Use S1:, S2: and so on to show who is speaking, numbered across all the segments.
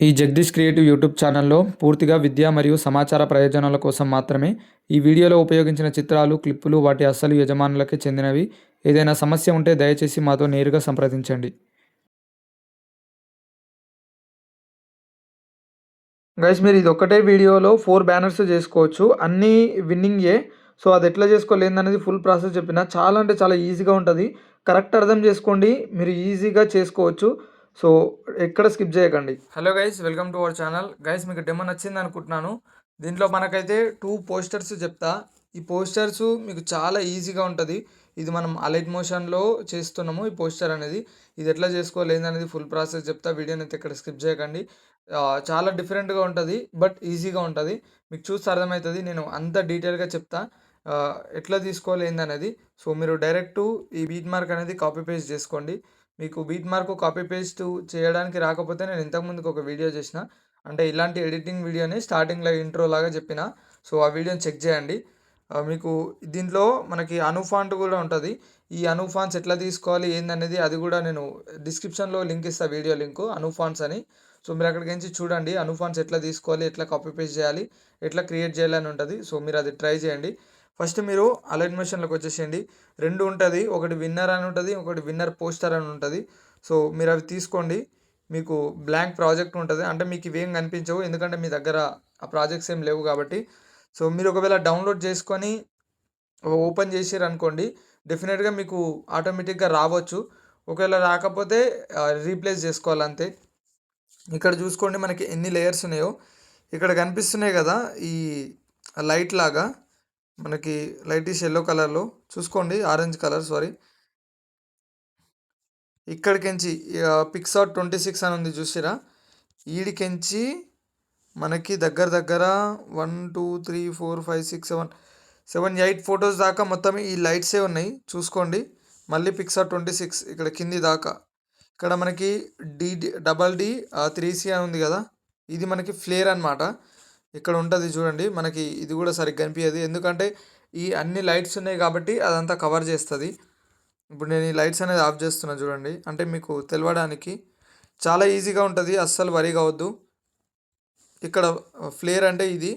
S1: ఈ Jagadish creative YouTube ఛానల్లో పూర్తిగా విద్య మరియు సమాచార ప్రయోజనాల కోసం మాత్రమే. ఈ వీడియోలో ఉపయోగించిన చిత్రాలు, క్లిప్పులు వాటి అసలు యజమానులకే చెందినవి. ఏదైనా సమస్య ఉంటే దయచేసి మాతో నేరుగా సంప్రదించండి. గైస్, మీరు ఇది ఒక్కటే వీడియోలో 4 బ్యానర్స్ చేసుకోవచ్చు. అన్నీ విన్నింగే. సో అది ఎట్లా చేసుకోలేదనేది ఫుల్ ప్రాసెస్ చెప్పిన. చాలా అంటే చాలా ఈజీగా ఉంటుంది. కరెక్ట్ అర్థం చేసుకోండి, మీరు ఈజీగా చేసుకోవచ్చు. సో ఎక్కడ స్కిప్ చేయకండి. Hello guys, welcome to our channel. Guys, మీకు డెమో నచ్చింది అనుకుంటున్నాను. దీంట్లో మనకైతే 2 పోస్టర్స్ చెప్తా. ఈ పోస్టర్స్ మీకు చాలా ఈజీగా ఉంటుంది. ఇది మనం అలైట్ మోషన్లో చేస్తున్నాము. ఈ పోస్టర్ అనేది ఇది ఎట్లా చేసుకోలేదు అనేది ఫుల్ ప్రాసెస్ చెప్తా. వీడియోని అయితే ఇక్కడ స్కిప్ చేయకండి. చాలా డిఫరెంట్గా ఉంటుంది, బట్ ఈజీగా ఉంటుంది. మీకు చూస్తే అర్థమవుతుంది. నేను అంత డీటెయిల్గా చెప్తా ఎట్లా తీసుకోవాలి ఏందనేది. సో మీరు డైరెక్ట్ ఈ బీట్ మార్క్ అనేది కాపీ పేస్ట్ చేసుకోండి. మీకు బీట్ మార్క్ కాపీ పేస్ట్ చేయడానికి రాకపోతే నేను ఇంతకుముందుకు ఒక వీడియో చేసిన, అంటే ఇలాంటి ఎడిటింగ్ వీడియోని స్టార్టింగ్లో ఇంట్రో లాగా చెప్పిన. సో ఆ వీడియోని చెక్ చేయండి. మీకు దీంట్లో మనకి అను ఫాంట్ కూడా ఉంటుంది. ఈ అను ఫాంట్స్ ఎట్లా తీసుకోవాలి ఏందనేది అది కూడా నేను డిస్క్రిప్షన్లో లింక్ ఇస్తాను, వీడియో లింక్ అను ఫాంట్స్ అని. సో మీరు అక్కడికి నుంచి చూడండి అను ఫాంట్స్ ఎట్లా తీసుకోవాలి, ఎట్లా కాపీ పేస్ట్ చేయాలి, ఎట్లా క్రియేట్ చేయాలని ఉంటుంది. సో మీరు అది ట్రై చేయండి. ఫస్ట్ మీరు అలైట్ మోషన్లోకి వచ్చేసేయండి. 2 ఉంటుంది, ఒకటి విన్నర్ అని ఉంటుంది, ఒకటి విన్నర్ పోస్టర్ అని ఉంటుంది. సో మీరు అవి తీసుకోండి. మీకు బ్లాంక్ ప్రాజెక్ట్ ఉంటుంది, అంటే మీకు ఇవేం కనిపించవు ఎందుకంటే మీ దగ్గర ఆ ప్రాజెక్ట్స్ ఏం లేవు కాబట్టి. సో మీరు ఒకవేళ డౌన్లోడ్ చేసుకొని ఓపెన్ చేసారు అనుకోండి, డెఫినెట్గా మీకు ఆటోమేటిక్గా రావచ్చు. ఒకవేళ రాకపోతే రీప్లేస్ చేసుకోవాలి అంతే. ఇక్కడ చూసుకోండి మనకి ఎన్ని లేయర్స్ ఉన్నాయో. ఇక్కడ కనిపిస్తున్నాయి కదా ఈ లైట్ లాగా, మనకి లైటిష్ ఎల్లో కలర్లో చూసుకోండి, ఆరెంజ్ కలర్ సారీ. ఇక్కడికించి పిక్సార్ట్ 26 అని ఉంది చూసిరా, ఈడికెంచి మనకి దగ్గర దగ్గర 1 2 3 4 5 6 7 8 ఫొటోస్ దాకా మొత్తం ఈ లైట్సే ఉన్నాయి చూసుకోండి. మళ్ళీ పిక్సార్ట్ 26 ఇక్కడ కింది దాకా. ఇక్కడ మనకి DD 3C అని ఉంది కదా, ఇది మనకి ఫ్లేర్ అనమాట. ఇక్కడ ఉంటుంది చూడండి, మనకి ఇది కూడా సరిగ్గా కనిపించదు ఎందుకంటే ఈ అన్ని లైట్స్ ఉన్నాయి కాబట్టి అదంతా కవర్ చేస్తుంది. ఇప్పుడు నేను ఈ లైట్స్ అనేది ఆఫ్ చేస్తున్నా చూడండి, అంటే మీకు తెలవడానికి చాలా ఈజీగా ఉంటుంది, అస్సలు వరి కావద్దు. ఇక్కడ ఫ్లేర్ అంటే ఇది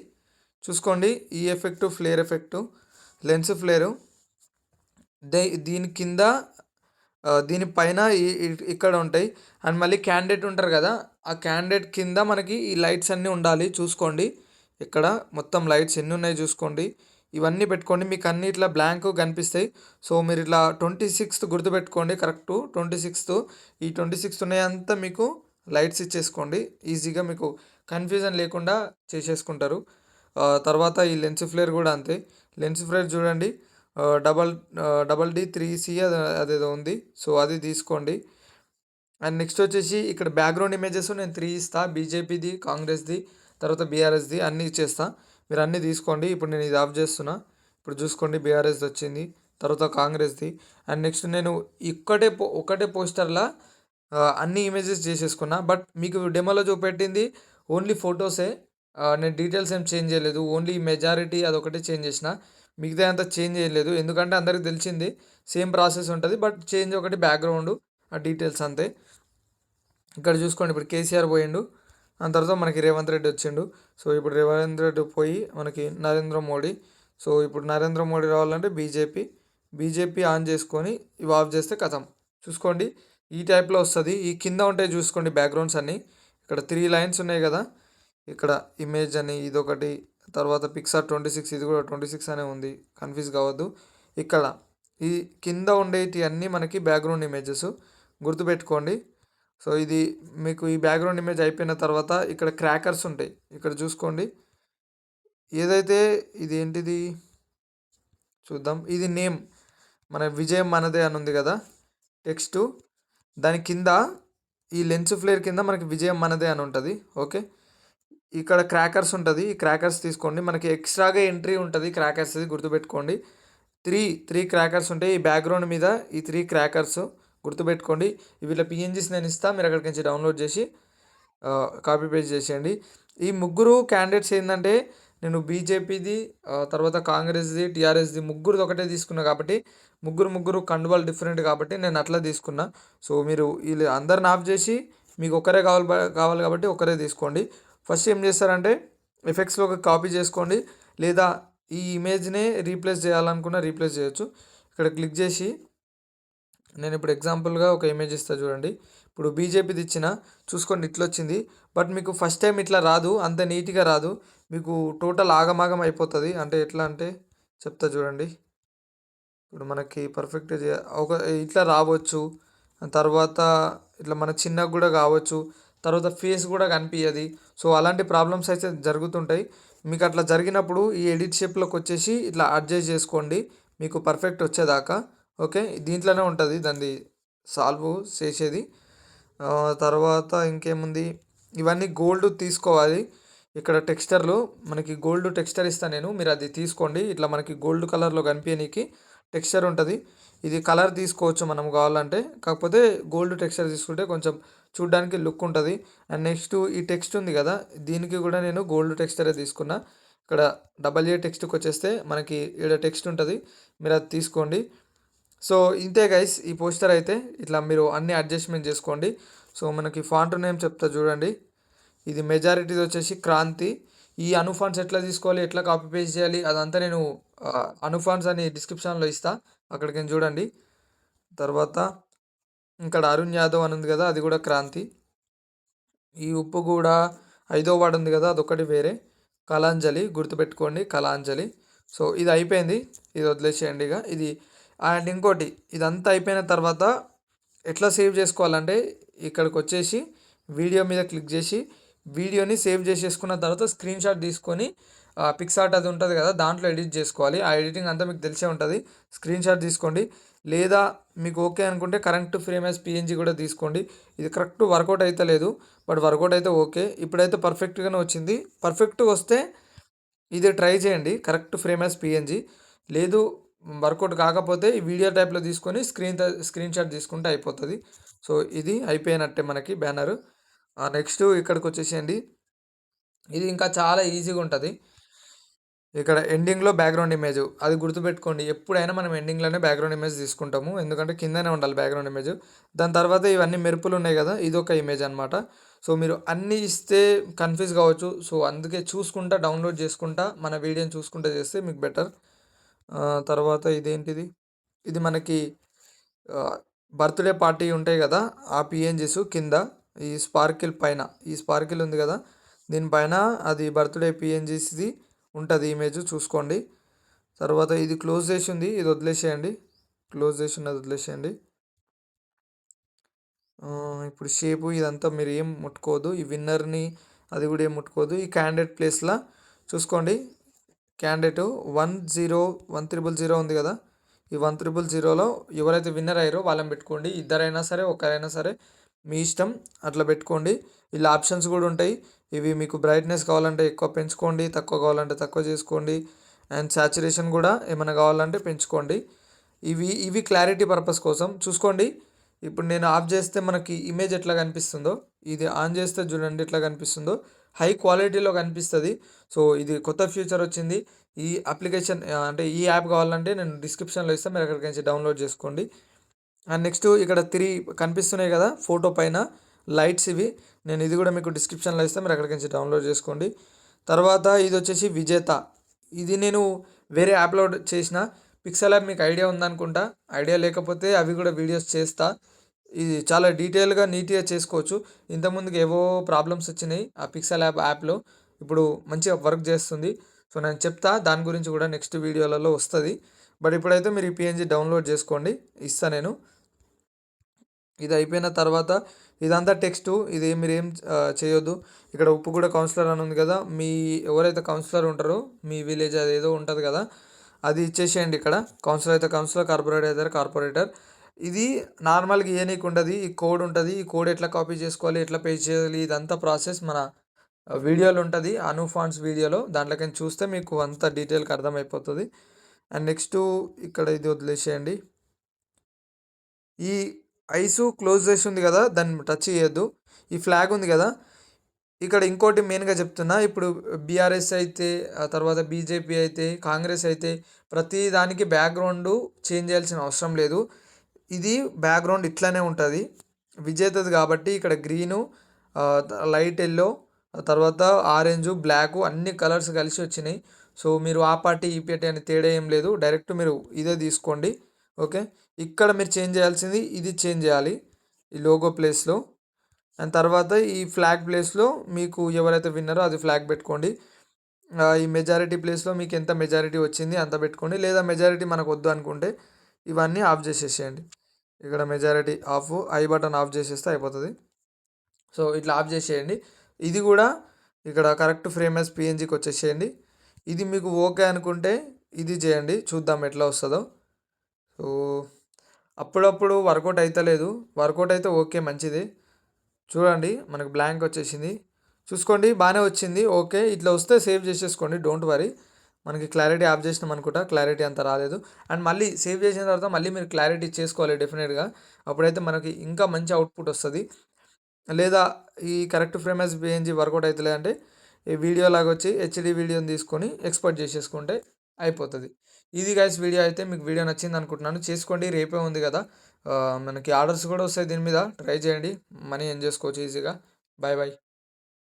S1: చూసుకోండి, ఈ ఎఫెక్టు ఫ్లేర్ ఎఫెక్టు, లెన్స్ ఫ్లేరు. దీని కింద దీనిపైన ఇక్కడ ఉంటాయి. అండ్ మళ్ళీ క్యాండిడేట్ ఉంటారు కదా, ఆ క్యాండిడేట్ కింద మనకి ఈ లైట్స్ అన్నీ ఉండాలి చూసుకోండి. ఇక్కడ మొత్తం లైట్స్ ఎన్ని ఉన్నాయి చూసుకోండి, ఇవన్నీ పెట్టుకోండి. మీకు అన్ని ఇట్లా బ్లాంక్ కనిపిస్తాయి. సో మీరు ఇట్లా 26th గుర్తుపెట్టుకోండి, కరెక్ట్ 26th. ఈ 26th ఉన్నాయంతా మీకు లైట్స్ ఇచ్చేసుకోండి. ఈజీగా మీకు కన్ఫ్యూజన్ లేకుండా చేసేసుకుంటారు. తర్వాత ఈ లెన్స్ ఫ్లేర్ కూడా అంతే. లెన్స్ ఫ్లేర్ చూడండి, DD 3C అదేదో ఉంది. సో అది తీసుకోండి. అండ్ నెక్స్ట్ వచ్చేసి ఇక్కడ బ్యాక్గ్రౌండ్ ఇమేజెస్ నేను 3 ఇస్తా, బీజేపీది, కాంగ్రెస్ది, తర్వాత బీఆర్ఎస్ది అన్నీ ఇచ్చేస్తా. మీరు అన్నీ తీసుకోండి. ఇప్పుడు నేను ఇది ఆఫ్ చేస్తున్నా. ఇప్పుడు చూసుకోండి, బీఆర్ఎస్ది వచ్చింది, తర్వాత కాంగ్రెస్ది. అండ్ నెక్స్ట్ నేను ఒకటే పోస్టర్లా అన్ని ఇమేజెస్ చేసేసుకున్నా. బట్ మీకు డెమోలో చూపెట్టింది ఓన్లీ ఫొటోసే, నేను డీటెయిల్స్ ఏం చేంజ్ చేయలేదు. ఓన్లీ మెజారిటీ అదొకటే చేంజ్ చేసిన, మిగతా అంతా చేంజ్ చేయలేదు. ఎందుకంటే అందరికి తెలిసింది సేమ్ ప్రాసెస్ ఉంటుంది, బట్ చేంజ్ ఒకటి బ్యాక్గ్రౌండ్ ఆ డీటెయిల్స్ అంతే. ఇక్కడ చూసుకోండి, ఇప్పుడు కేసీఆర్ పోయిండు, దాని తర్వాత మనకి రేవంత్ రెడ్డి వచ్చిండు. సో ఇప్పుడు రేవంత్ రెడ్డి పోయి మనకి నరేంద్ర మోడీ. సో ఇప్పుడు నరేంద్ర మోడీ రావాలంటే బీజేపీ ఆన్ చేసుకొని ఇవి ఆఫ్ చేస్తే కథం. చూసుకోండి ఈ టైప్లో వస్తుంది. ఈ కింద ఉంటాయి చూసుకోండి బ్యాక్గ్రౌండ్స్ అన్నీ. ఇక్కడ 3 లైన్స్ ఉన్నాయి కదా, ఇక్కడ ఇమేజ్ అని ఇదొకటి, తర్వాత పిక్సార్ట్ 26 ఇది కూడా 26 అనే ఉంది, కన్ఫ్యూజ్ కావద్దు. ఇక్కడ ఈ కింద ఉండేటి అన్నీ మనకి బ్యాక్గ్రౌండ్ ఇమేజెస్ గుర్తుపెట్టుకోండి. సో ఇది మీకు ఈ బ్యాక్గ్రౌండ్ ఇమేజ్ అయిపోయిన తర్వాత ఇక్కడ క్రాకర్స్ ఉంటాయి, ఇక్కడ చూసుకోండి. ఏదైతే ఇది ఏంటిది చూద్దాం, ఇది నేమ్ మన విజయం మనదే అని ఉంది కదా టెక్స్ట్, దాని కింద ఈ లెన్స్ ఫ్లేర్ కింద మనకి విజయం మనదే అని ఉంటుంది. ఓకే, ఇక్కడ క్రాకర్స్ ఉంటుంది, ఈ క్రాకర్స్ తీసుకోండి. మనకి ఎక్స్ట్రాగా ఎంట్రీ ఉంటుంది క్రాకర్స్ది గుర్తుపెట్టుకోండి. త్రీ క్రాకర్స్ ఉంటాయి ఈ బ్యాక్గ్రౌండ్ మీద, ఈ 3 క్రాకర్స్ గుర్తుపెట్టుకోండి. వీళ్ళ పిఎన్జీస్ నేను ఇస్తాను, మీరు అక్కడికి నుంచి డౌన్లోడ్ చేసి కాపీ పేస్ట్ చేసేయండి. ఈ ముగ్గురు క్యాండిడేట్స్ ఏంటంటే నేను బీజేపీది, తర్వాత కాంగ్రెస్ది, టీఆర్ఎస్ది ముగ్గురుది ఒకటే తీసుకున్నా కాబట్టి ముగ్గురు కండువాలు డిఫరెంట్ కాబట్టి నేను అట్లా తీసుకున్నా. సో మీరు వీళ్ళు అందరిని ఆఫ్ చేసి మీకు ఒకరే కావాలి కాబట్టి ఒకరే తీసుకోండి. ఫస్ట్ ఏం చేస్తారంటే ఎఫెక్ట్స్లోకి కాపీ చేసుకోండి, లేదా ఈ ఇమేజ్నే రీప్లేస్ చేయాలనుకున్న రీప్లేస్ చేయొచ్చు. ఇక్కడ క్లిక్ చేసి నేను ఇప్పుడు ఎగ్జాంపుల్గా ఒక ఇమేజ్ ఇస్తా చూడండి. ఇప్పుడు బీజేపీది ఇచ్చిన చూసుకోండి, ఇట్లా వచ్చింది. బట్ మీకు ఫస్ట్ టైం ఇట్లా రాదు, అంత నీట్గా రాదు, మీకు టోటల్ ఆగమాగం అయిపోతుంది. అంటే ఎట్లా అంటే చెప్తా చూడండి. ఇప్పుడు మనకి పర్ఫెక్ట్ ఒక ఇట్లా రావచ్చు, తర్వాత ఇట్లా మన చిన్నగా కూడా కావచ్చు, తర్వాత ఫేస్ కూడా కనిపించదు. సో అలాంటి ప్రాబ్లమ్స్ అయితే జరుగుతుంటాయి. మీకు అట్లా జరిగినప్పుడు ఈ ఎడిట్ షేప్లోకి వచ్చేసి ఇట్లా అడ్జస్ట్ చేసుకోండి మీకు పర్ఫెక్ట్ వచ్చేదాకా. ఓకే, దీంట్లోనే ఉంటుంది దాన్ని సాల్వ్ చేసేది. తర్వాత ఇంకేముంది, ఇవన్నీ గోల్డ్ తీసుకోవాలి. ఇక్కడ టెక్స్చర్లో మనకి గోల్డ్ టెక్స్చర్ ఇస్తాను నేను, మీరు అది తీసుకోండి. ఇట్లా మనకి గోల్డ్ కలర్లో కనిపించనీకి టెక్స్చర్ ఉంటుంది. ఇది కలర్ తీసుకోవచ్చు మనం కావాలంటే, కాకపోతే గోల్డ్ టెక్స్చర్ తీసుకుంటే కొంచెం చూడ్డానికి లుక్ ఉంటుంది. అండ్ నెక్స్ట్ ఈ టెక్స్ట్ ఉంది కదా, దీనికి కూడా నేను గోల్డ్ టెక్స్చరే తీసుకున్నా. ఇక్కడ AA టెక్స్ట్కి వచ్చేస్తే మనకి ఇక్కడ టెక్స్ట్ ఉంటుంది, మీరు అది తీసుకోండి. సో ఇంతే గైస్, ఈ పోస్టర్ అయితే ఇట్లా మీరు అన్ని అడ్జస్ట్మెంట్ చేసుకోండి. సో మనకి ఫాంట్ నేమ్ చెప్తా చూడండి. ఇది మెజారిటీది వచ్చేసి క్రాంతి. ఈ అనుఫాన్స్ ఎట్లా తీసుకోవాలి, ఎట్లా కాపీ పేస్ట్ చేయాలి, అదంతా నేను అనుఫాన్స్ అని డిస్క్రిప్షన్లో ఇస్తా, అక్కడికి చూడండి. తర్వాత ఇక్కడ అరుణ్ యాదవ్ అని ఉంది కదా, అది కూడా క్రాంతి. ఈ ఉప్పు కూడా 5వ వార్డు ఉంది కదా, అదొకటి వేరే, కళాంజలి గుర్తుపెట్టుకోండి, కళాంజలి. సో ఇది అయిపోయింది, ఇది వదిలేసేయండి ఇక ఇది. అండ్ ఇంకోటి, ఇదంతా అయిపోయిన తర్వాత ఎట్లా సేవ్ చేసుకోవాలంటే ఇక్కడికి వచ్చేసి వీడియో మీద క్లిక్ చేసి వీడియోని సేవ్ చేసేసుకున్న తర్వాత స్క్రీన్ షాట్ తీసుకొని పిక్సార్ట్ అది ఉంటుంది కదా, దాంట్లో ఎడిట్ చేసుకోవాలి. ఆ ఎడిటింగ్ అంతా మీకు తెలిసే ఉంటుంది. స్క్రీన్ షాట్ తీసుకోండి, లేదా మీకు ఓకే అనుకుంటే కరెక్ట్ ఫ్రేమ్ యాజ్ పిఎన్జీ కూడా తీసుకోండి. ఇది కరెక్ట్ వర్కౌట్ అయితే లేదు, బట్ వర్కౌట్ అయితే ఓకే. ఇప్పుడైతే పర్ఫెక్ట్గానే వచ్చింది. పర్ఫెక్ట్ వస్తే ఇది ట్రై చేయండి కరెక్ట్ ఫ్రేమ్ యాజ్ పిఎన్జీ. లేదు వర్కౌట్ కాకపోతే ఈ వీడియో టైప్లో తీసుకొని స్క్రీన్ షాట్ తీసుకుంటే అయిపోతుంది. సో ఇది అయిపోయినట్టే మనకి బ్యానర్. నెక్స్ట్ ఇక్కడికి వచ్చేసేయండి. ఇది ఇంకా చాలా ఈజీగా ఉంటుంది. ఇక్కడ ఎండింగ్లో బ్యాక్గ్రౌండ్ ఇమేజ్ అది గుర్తుపెట్టుకోండి, ఎప్పుడైనా మనం ఎండింగ్లోనే బ్యాక్గ్రౌండ్ ఇమేజ్ తీసుకుంటాము, ఎందుకంటే కిందనే ఉండాలి బ్యాక్గ్రౌండ్ ఇమేజ్. దాని తర్వాత ఇవన్నీ మెరుపులు ఉన్నాయి కదా, ఇది ఒక ఇమేజ్ అనమాట. సో మీరు అన్నీ ఇస్తే కన్ఫ్యూజ్ కావచ్చు, సో అందుకే చూసుకుంటా డౌన్లోడ్ చేసుకుంటా మన వీడియోని చూసుకుంటా చేస్తే మీకు బెటర్. తర్వాత ఇదేంటిది, ఇది మనకి బర్త్డే పార్టీ ఉంటాయి కదా, ఆ పిఎన్జీస్ కింద ఈ స్పార్కిల్ పైన, ఈ స్పార్కిల్ ఉంది కదా దీనిపైన అది బర్త్డే పిఎన్జీస్ది ఉంటుంది ఇమేజ్, చూసుకోండి. తర్వాత ఇది క్లోజ్ చేసి ఉంది, ఇది వదిలేసేయండి, క్లోజ్ చేసి ఉన్నది వదిలేసేయండి. ఇప్పుడు షేపు ఇదంతా మీరు ఏం ముట్టుకోవద్దు, ఈ విన్నర్ని అది కూడా ఏం ముట్టుకోవద్దు. ఈ క్యాండిడేట్ ప్లేస్లో చూసుకోండి, క్యాండిడేట్ 100 ఉంది కదా, ఈ 100లో ఎవరైతే విన్నర్ అయ్యారో వాళ్ళని పెట్టుకోండి. ఇద్దరైనా సరే ఒకరైనా సరే మీ ఇష్టం, అట్లా పెట్టుకోండి. ఇలా ఆప్షన్స్ కూడా ఉంటాయి. ఇవి మీకు బ్రైట్నెస్ కావాలంటే ఎక్కువ పెంచుకోండి, తక్కువ కావాలంటే తక్కువ చేసుకోండి. అండ్ సాచురేషన్ కూడా ఏమైనా కావాలంటే పెంచుకోండి. ఇవి క్లారిటీ పర్పస్ కోసం చూసుకోండి. ఇప్పుడు నేను ఆఫ్ చేస్తే మనకి ఇమేజ్ ఎట్లా కనిపిస్తుందో, ఇది ఆన్ చేస్తే చూడండి ఎట్లా కనిపిస్తుందో, హై క్వాలిటీలో కనిపిస్తుంది. సో ఇది కొత్త ఫీచర్ వచ్చింది. ఈ అప్లికేషన్ అంటే ఈ యాప్ కావాలంటే నేను డిస్క్రిప్షన్లో ఇస్తాను, మీరు అక్కడికి నుంచి డౌన్లోడ్ చేసుకోండి. అండ్ నెక్స్ట్ ఇక్కడ 3 కనిపిస్తున్నాయి కదా ఫోటో పైన లైట్స్, ఇవి నేను ఇది కూడా మీకు డిస్క్రిప్షన్లో ఇస్తాను, మీరు అక్కడికి నుంచి డౌన్లోడ్ చేసుకోండి. తర్వాత ఇది వచ్చేసి విజేత, ఇది నేను వేరే యాప్లో చేసిన. పిక్సెల్ యాప్ మీకు ఐడియా ఉందనుకుంటా, ఐడియా లేకపోతే అవి కూడా వీడియోస్ చేస్తా. ఇది చాలా డీటెయిల్గా నీట్గా చేసుకోవచ్చు. ఇంతకుముందుకు ఏవో ప్రాబ్లమ్స్ వచ్చినాయి ఆ పిక్సెల్ యాప్లో, ఇప్పుడు మంచిగా వర్క్ చేస్తుంది. సో నేను చెప్తా దాని గురించి కూడా నెక్స్ట్ వీడియోలలో వస్తుంది. బట్ ఇప్పుడైతే మీరు ఈ పిఎన్జీ డౌన్లోడ్ చేసుకోండి, ఇస్తా నేను. ఇది అయిపోయిన తర్వాత ఇదంతా టెక్స్ట్, ఇది మీరు ఏం చేయొద్దు. ఇక్కడ ఉప్పు కూడా కౌన్సిలర్ అని ఉంది కదా, మీ ఎవరైతే కౌన్సిలర్ ఉంటారో మీ విలేజ్ అది ఏదో ఉంటుంది కదా, అది ఇచ్చేసేయండి. ఇక్కడ కౌన్సిలర్ అయితే కౌన్సిలర్, కార్పొరేటర్ అయితే కార్పొరేటర్. ఇది నార్మల్గా ఇయనీకి ఉండదు, ఈ కోడ్ ఉంటుంది. ఈ కోడ్ ఎట్లా కాపీ చేసుకోవాలి, ఎట్లా పేస్ట్ చేయాలి, ఇదంతా ప్రాసెస్ మన వీడియోలో ఉంటుంది, అను ఫాంట్స్ వీడియోలో, దాంట్లోకి చూస్తే మీకు అంత డీటెయిల్గా అర్థమైపోతుంది. అండ్ నెక్స్ట్ ఇక్కడ ఇది వదిలేసేయండి. ఈ ఐస్ క్లోజ్ చేసి ఉంది కదా, దాన్ని టచ్ చేయొద్దు. ఈ ఫ్లాగ్ ఉంది కదా, ఇక్కడ ఇంకోటి మెయిన్గా చెప్తున్నా, ఇప్పుడు బీఆర్ఎస్ అయితే, ఆ తర్వాత బీజేపీ అయితే, కాంగ్రెస్ అయితే ప్రతి దానికి బ్యాక్గ్రౌండ్ చేంజ్ చేయాల్సిన అవసరం లేదు. ఇది బ్యాక్గ్రౌండ్ ఇట్లానే ఉంటుంది. విజేతది కాబట్టి ఇక్కడ గ్రీను, లైట్ ఎల్లో, తర్వాత ఆరెంజు, బ్లాకు అన్ని కలర్స్ కలిసి వచ్చినాయి. సో మీరు ఆ పార్టీ ఈ పార్టీ అని తేడా ఏం లేదు, డైరెక్ట్ మీరు ఇదే తీసుకోండి. ఓకే, ఇక్కడ మీరు చేంజ్ చేయాల్సింది ఇది చేంజ్ చేయాలి ఈ లోగో ప్లేస్లో. అండ్ తర్వాత ఈ ఫ్లాగ్ ప్లేస్లో మీకు ఎవరైతే విన్నారో అది ఫ్లాగ్ పెట్టుకోండి. ఈ మెజారిటీ ప్లేస్లో మీకు ఎంత మెజారిటీ వచ్చింది అంత పెట్టుకోండి, లేదా మెజారిటీ మనకు వద్దు అనుకుంటే ఇవన్నీ ఆఫ్ చేసేసేయండి. ఇక్కడ majority of, I button off చేసేస్తే అయిపోతుంది. సో ఇట్లా ఆఫ్ చేసేయండి. ఇది కూడా ఇక్కడ కరెక్ట్ ఫ్రేమ్ యాజ్ పిఎన్జీకి వచ్చేసేయండి. ఇది మీకు ఓకే అనుకుంటే ఇది చేయండి, చూద్దాం ఎట్లా వస్తుందో. సో అప్పుడప్పుడు వర్కౌట్ అవుతలేదు, వర్కౌట్ అయితే ఓకే మంచిది. చూడండి మనకు బ్లాంక్ వచ్చేసింది, చూసుకోండి బాగానే వచ్చింది. ఓకే, ఇట్లా వస్తే సేవ్ చేసేసుకోండి, డోంట్ వరీ. మనకి క్లారిటీ ఆఫ్ చేసినాం అనుకుంటా, క్లారిటీ అంత రాలేదు. అండ్ మళ్ళీ సేవ్ చేసిన తర్వాత మళ్ళీ మీరు క్లారిటీ చేసుకోవాలి డెఫినెట్గా, అప్పుడైతే మనకి ఇంకా మంచి అవుట్పుట్ వస్తుంది. లేదా ఈ correct frame as PNG work out అవుతలే అంటే ఈ వీడియో లాగా వచ్చి హెచ్డి వీడియోని తీసుకొని ఎక్స్పోర్ట్ చేసేసుకుంటే అయిపోతుంది. ఇది గైస్ వీడియో అయితే మీకు వీడియో నచ్చింది అనుకుంటున్నాను. చేసుకోండి, రేపే ఉంది కదా, మనకి ఆర్డర్స్ కూడా వస్తాయి దీని మీద, ట్రై చేయండి, మనీ ఎర్న్ చేసుకోవచ్చు ఈజీగా. Bye bye.